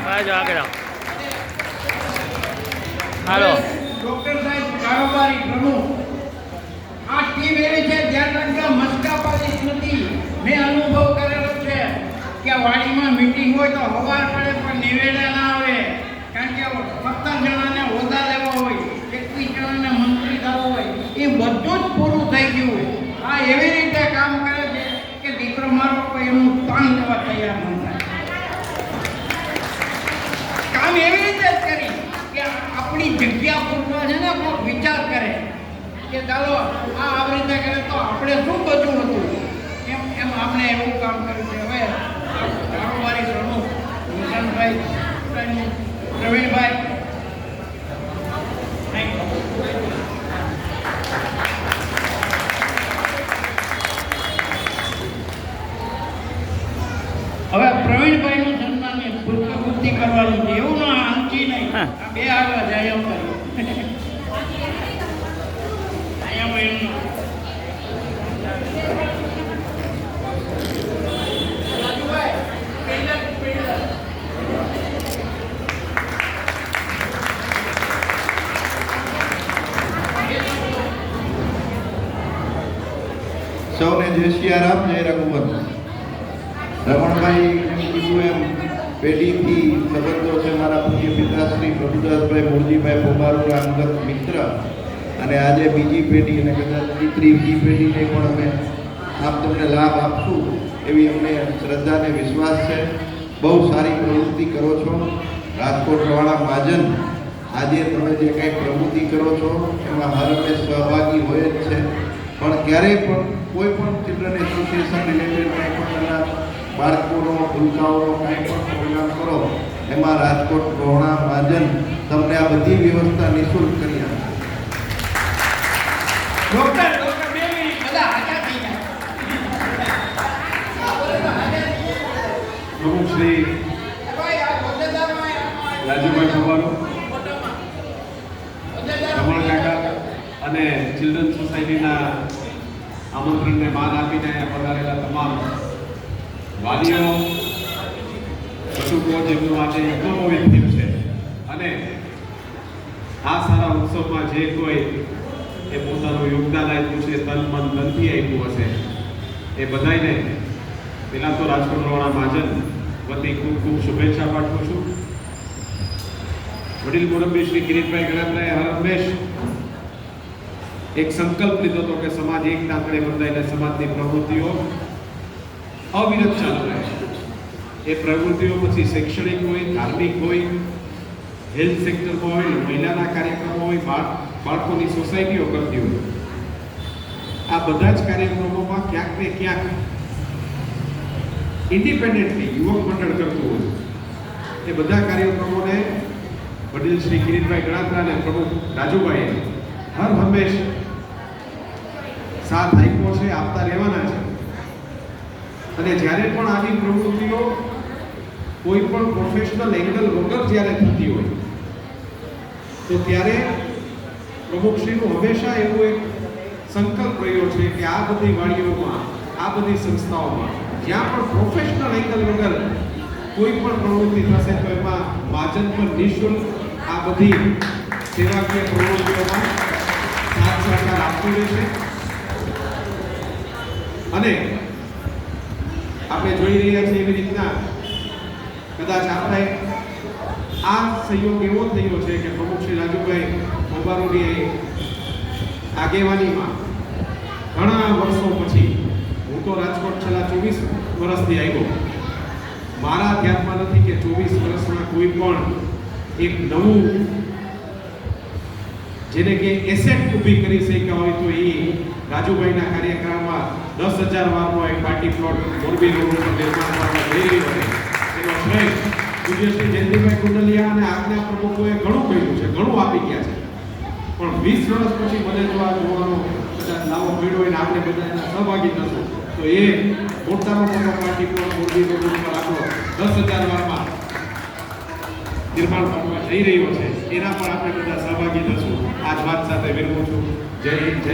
બાજુ આગળ હાલો ડોક્ટર સાહેબ કારોબારી પ્રમુખ આ ટીમ એવી છે ધ્યાન રાખજો મસ્કા પાલિશ નથી મેં અનુભવ કરેલો છે કે વાડીમાં મીટિંગ હોય તો હવાર પડે પણ નિવેડા ના આવે કારણ કે 17 જણાને હોદ્દા લેવા હોય 21 જણાને મંત્રી થવો હોય એ બધું જ પૂરું થઈ ગયું હોય આ એવી રીતે કામ કરે છે કે દીકરો મારો કોઈ એનું તાણ કરવા તૈયાર ન થાય કામ એવી રીતે જ કરી કે આપણી જગ્યા પૂરવા છે ને કોઈ વિચાર કરે કે ચાલો આવી રીતે કરે તો આપણે શું બચવું હતું એમ આપણે એવું કામ કર્યું છે હવે કારોબારી પ્રમુખ ભૂષણભાઈ પ્રવીણભાઈ હવે પ્રવીણભાઈનું સન્માનની પૂર્તિ કરવાનું છે એવું ના આંચી નહીં આ બે આગળ જાય એમ કર્યું સૌને જય સિયારામ જય રઘુવંશ. રમણભાઈ કીધું એમ પેઢીથી સંબંધો છે મારા પૂજ્ય પિતાશ્રી પ્રભુદાસભાઈ મૂળજીભાઈ પોમારુના અંગત મિત્ર અને આજે બીજી પેઢી અને કદાચ ત્રીજી પેઢીને પણ અમે આપ તમને લાભ આપશું એવી અમને શ્રદ્ધા અને વિશ્વાસ છે. બહુ સારી પ્રવૃત્તિ કરો છો. રાજકોટ રવાડા મહાજન આજે તમે જે કંઈ પ્રવૃત્તિ કરો છો એમાં હર હંમેશ સહભાગી હોય જ છે પણ ક્યારેય પણ કોઈ પણ ચિલ્ડ્રન એસોસિએશન રિલેટેડ કંઈ પણ નાના બાળકોનો ભૂલકાઓનો કંઈ પણ પ્રોગ્રામ કરો એમાં રાજકોટ રોહણા મહાજન તમને આ બધી વ્યવસ્થા નિઃશુલ્ક કરી આપશે. પ્રમુખ શ્રી રાજુભાઈ કુમારો રમણ કાકા અને ચિલ્ડ્રન સોસાયટીના આમંત્રણને માન આપીને પધારેલા તમામ વાલીઓ કટુંબો જેમનું આજે યુગમોવિત થયું છે અને આ સારા ઉત્સવમાં જે કોઈ એ પોતાનું યોગદાન આપ્યું છે તન મન ધનથી આપ્યું હશે એ બધાને પહેલાં તો રાજકોટ રવાડા મહાજન વતી ખૂબ ખૂબ શુભેચ્છા પાઠવું છું. વડીલ મુરબ્બી શ્રી કિરીટભાઈ ગણાત્રાએ હર હંમેશ એક સંકલ્પ લીધો હતો કે સમાજ એક તાંતણે બંધાઈને સમાજની પ્રવૃત્તિઓ અવિરત ચાલુ રહે. એ પ્રવૃત્તિઓ પછી શૈક્ષણિક હોય, ધાર્મિક હોય, હેલ્થ સેક્ટરમાં હોય, મહિલાના કાર્યક્રમો હોય, બાળકોની સોસાયટીઓ કરતી હોય. આ બધા જ કાર્યક્રમોમાં ક્યાંક ને ક્યાંક ઇન્ડિપેન્ડન્ટલી યુવક મંડળ કરતું હોય. એ બધા કાર્યક્રમોને વડીલ શ્રી કિરીટભાઈ ગણાત્રા અને પ્રમુખ રાજુભાઈએ હર હંમેશ સાથ આપ્યો છે, આપતા રહેવાના છે. અને જ્યારે પણ આવી પ્રવૃત્તિઓ કોઈ પણ પ્રોફેશનલ એંગલ વગર જ્યારે થતી હોય તો ત્યારે પ્રમુખશ્રીનું હંમેશા એવો એક સંકલ્પ રહ્યો છે કે આ બધી વાડીઓમાં, આ બધી સંસ્થાઓમાં જ્યાં પણ પ્રોફેશનલ એંગલ વગર કોઈ પણ પ્રવૃત્તિ થશે તો એમાં મહાજન પર નિઃશુલ્ક આ બધી સેવાકીય પ્રવૃત્તિઓમાં સાથ સહકાર આપતું રહેશે. અને આપણે જોઈ રહ્યા છીએ એવી રીતના કદાચ આપણે આ સહયોગ એવો થયો છે કે પ્રમુખ શ્રી રાજુભાઈ મોબારોની આગેવાનીમાં ઘણા વર્ષો પછી હું તો રાજકોટ છેલ્લા 24 વર્ષથી આવ્યો. મારા ધ્યાનમાં નથી કે 24 વર્ષમાં કોઈ પણ એક નવું જેને કે એસેટ ઊભી કરી શક્યા હોય તો એ રાજુભાઈના કાર્યક્રમમાં 10,000 વારનો એક પાર્ટી પ્લોટ મોરબી રોડ ઉપર નિર્માણ કરવામાં જઈ રહ્યો છે. એનો શ્રેય પૂજ્ય શ્રી જયંતિભાઈ કુંડલિયા અને આજના પ્રમુખોએ ઘણું કર્યું છે, ઘણું આપી ગયા છે. પણ 20 વર્ષ પછી મને જો આ જોવાનો કદાચ લાવો મળ્યો હોય ને આપણે બધા એના સહભાગી થશું તો એ મોટામાં મોટો પાર્ટી પ્લોટ મોરબી રોડ ઉપર આપણો 10,000 વારમાં નિર્માણ પામવા જઈ રહ્યો છે. એના પણ આપણે બધા સહભાગી થશું. આ જ વાત સાથે વિરમું છું. જય હિન્દ.